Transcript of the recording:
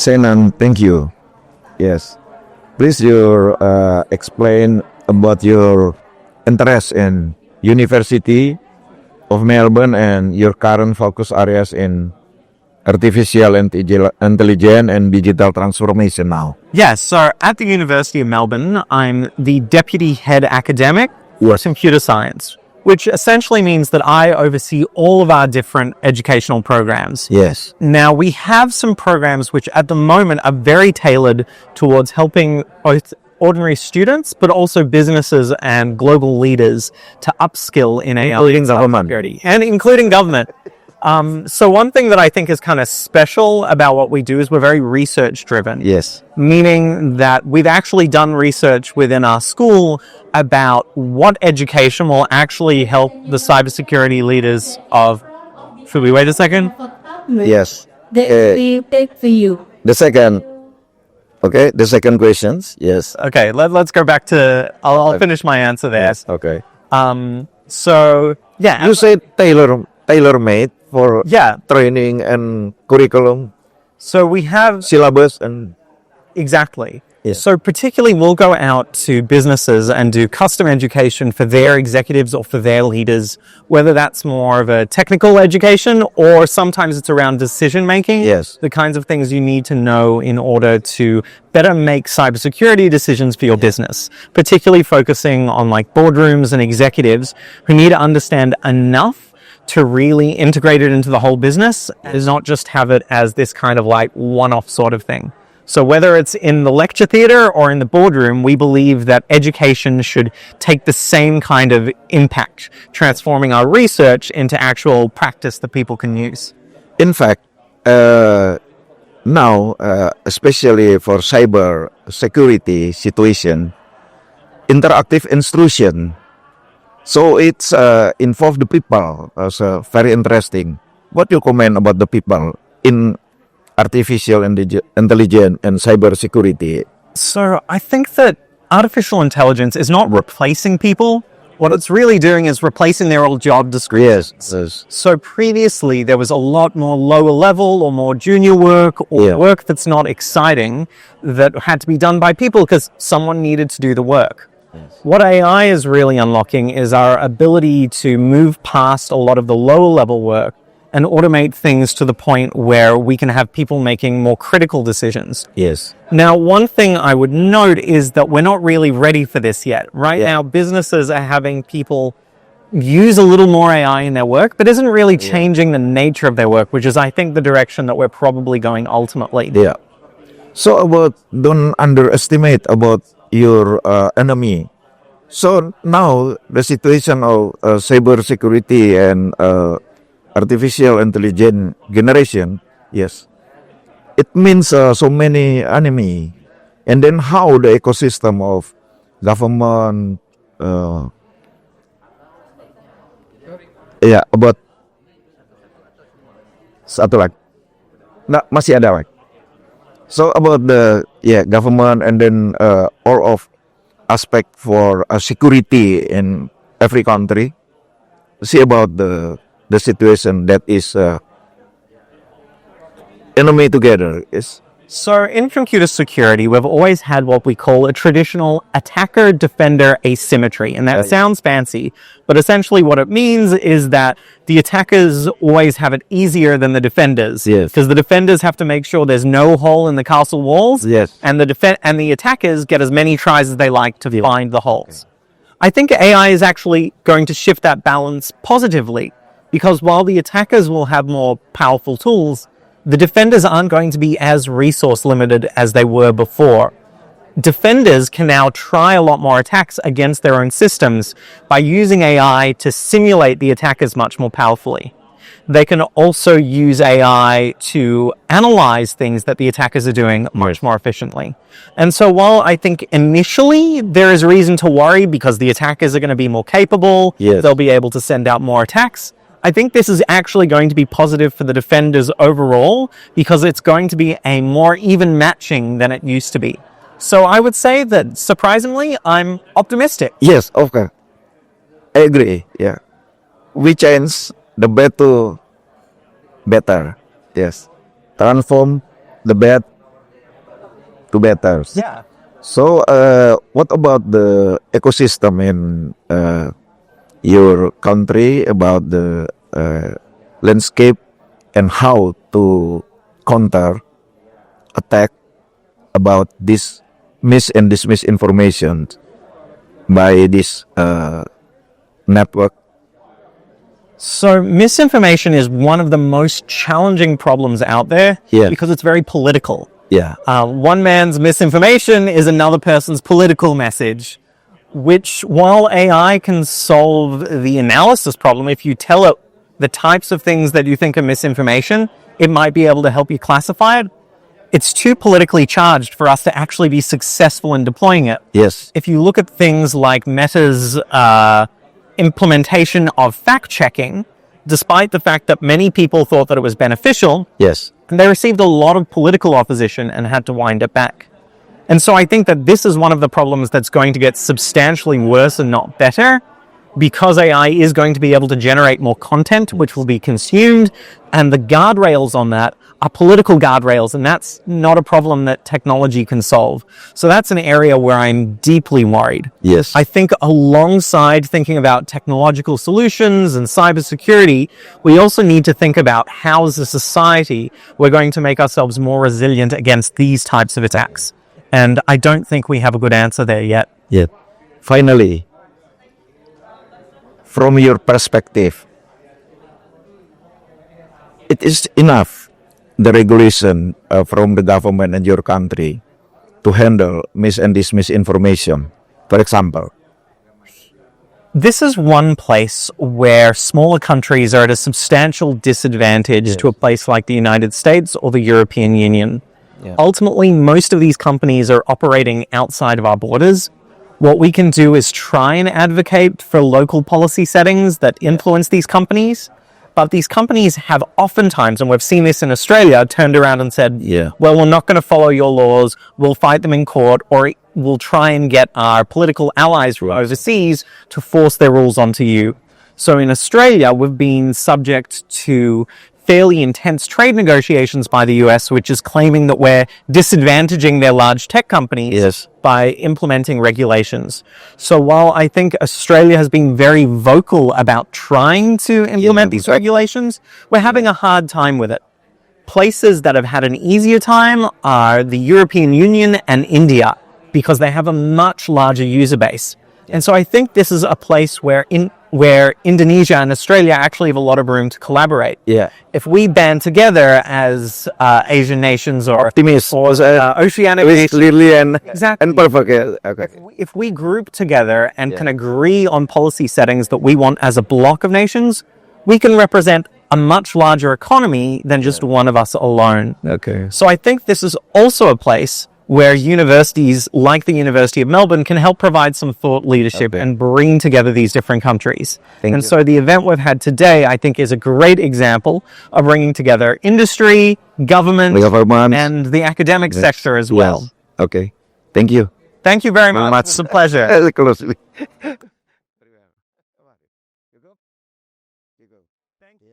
Senan, thank you. Yes. Please you explain about your interest in University of Melbourne and your current focus areas in intelligence and digital transformation now. Yes, so at the University of Melbourne, I'm the Deputy Head Academic for Computer Science, which essentially means that I oversee all of our different educational programs. Yes. Now, we have some programs which at the moment are very tailored towards helping both ordinary students, but also businesses and global leaders to upskill in AI Including government. security, and including government. So one thing that I think is kind of special about what we do is we're very research driven. Yes. Meaning that we've actually done research within our school about what education will actually help the cybersecurity leaders of... Should we wait a second? Yes. We take for you. The second. Okay. The second questions. Yes. Okay, let's go back to... I'll finish my answer there. Yes. Okay. So, yeah. You said tailor-made for Yeah. training and curriculum, So we have... syllabus, and Exactly. Yes. So particularly we'll go out to businesses and do custom education for their executives or for their leaders, whether that's more of a technical education or sometimes it's around decision making. Yes. The kinds of things you need to know in order to better make cybersecurity decisions for your business, particularly focusing on like boardrooms and executives who need to understand enough to really integrate it into the whole business and not just have it as this kind of like one-off sort of thing. So whether it's in the lecture theater or in the boardroom, we believe that education should take the same kind of impact, transforming our research into actual practice that people can use. in fact, now, especially for cyber security situation, interactive instruction. So it's involve the people. So very interesting. What you comment about the people in artificial intelligence and cyber security? So I think that artificial intelligence is not replacing people. What it's really doing is replacing their old job descriptions. Yes. So previously there was a lot more lower level or more junior work or work that's not exciting that had to be done by people because someone needed to do the work. What AI is really unlocking is our ability to move past a lot of the lower level work and automate things to the point where we can have people making more critical decisions. Yes. Now, one thing I would note is that we're not really ready for this yet. Right now, businesses are having people use a little more AI in their work, but isn't really changing the nature of their work, which is, I think, the direction that we're probably going ultimately. Yeah. So don't underestimate about your enemy. So now the situation of cybersecurity and artificial intelligence generation, yes, it means so many enemy, and then how the ecosystem of government, about satu lagi, nah masih ada lagi. So about the government and then all of aspect for security in every country. See about the situation that is enemy together is. So in computer security, we've always had what we call a traditional attacker-defender asymmetry. And that sounds fancy, but essentially what it means is that the attackers always have it easier than the defenders. Yes. Because the defenders have to make sure there's no hole in the castle walls. Yes. And the attackers get as many tries as they like to find the holes. I think AI is actually going to shift that balance positively. Because while the attackers will have more powerful tools, the defenders aren't going to be as resource limited as they were before. Defenders can now try a lot more attacks against their own systems by using AI to simulate the attackers much more powerfully. They can also use AI to analyze things that the attackers are doing much more efficiently. And so while I think initially there is reason to worry because the attackers are going to be more capable, they'll be able to send out more attacks, I think this is actually going to be positive for the defenders overall because it's going to be a more even matching than it used to be. So I would say that, surprisingly, I'm optimistic. Yes, okay. I agree, yeah. We change the bad to better, yes. Transform the bad to better. Yeah. So, what about the ecosystem in your country, about the landscape and how to counter attack about this and misinformation by this network? So misinformation is one of the most challenging problems out there Yeah. because it's very political. Yeah. One man's misinformation is another person's political message, which, while AI can solve the analysis problem, if you tell it the types of things that you think are misinformation, it might be able to help you classify it. It's too politically charged for us to actually be successful in deploying it. Yes. If you look at things like Meta's implementation of fact-checking, despite the fact that many people thought that it was beneficial, Yes. they received a lot of political opposition and had to wind it back. And so I think that this is one of the problems that's going to get substantially worse and not better, because AI is going to be able to generate more content, which will be consumed, and the guardrails on that are political guardrails, and that's not a problem that technology can solve. So that's an area where I'm deeply worried. Yes. I think alongside thinking about technological solutions and cybersecurity, we also need to think about how as a society we're going to make ourselves more resilient against these types of attacks. And I don't think we have a good answer there yet. Yeah. Finally, from your perspective, it is enough the regulation from the government and your country to handle misinformation. For example, This is one place where smaller countries are at a substantial disadvantage to a place like the United States or the European Union. Ultimately, most of these companies are operating outside of our borders. What we can do is try and advocate for local policy settings that influence these companies. But these companies have oftentimes, and we've seen this in Australia, turned around and said, well, we're not going to follow your laws, we'll fight them in court, or we'll try and get our political allies from overseas to force their rules onto you. So in Australia, we've been subject to fairly intense trade negotiations by the US, which is claiming that we're disadvantaging their large tech companies by implementing regulations. So while I think Australia has been very vocal about trying to implement these regulations, we're having a hard time with it. Places that have had an easier time are the European Union and India, because they have a much larger user base. And so I think this is a place where Indonesia and Australia actually have a lot of room to collaborate. If we band together as Asian nations or oceanic nations, clearly and exactly. perfect. Okay. If we group together and can agree on policy settings that we want as a block of nations, we can represent a much larger economy than just one of us alone. Okay. So I think this is also a place where universities like the University of Melbourne can help provide some thought leadership and bring together these different countries. So the event we've had today, I think, is a great example of bringing together industry, government, and the academic sector as well. Okay. Thank you. Thank you very much. It's a pleasure. Closely.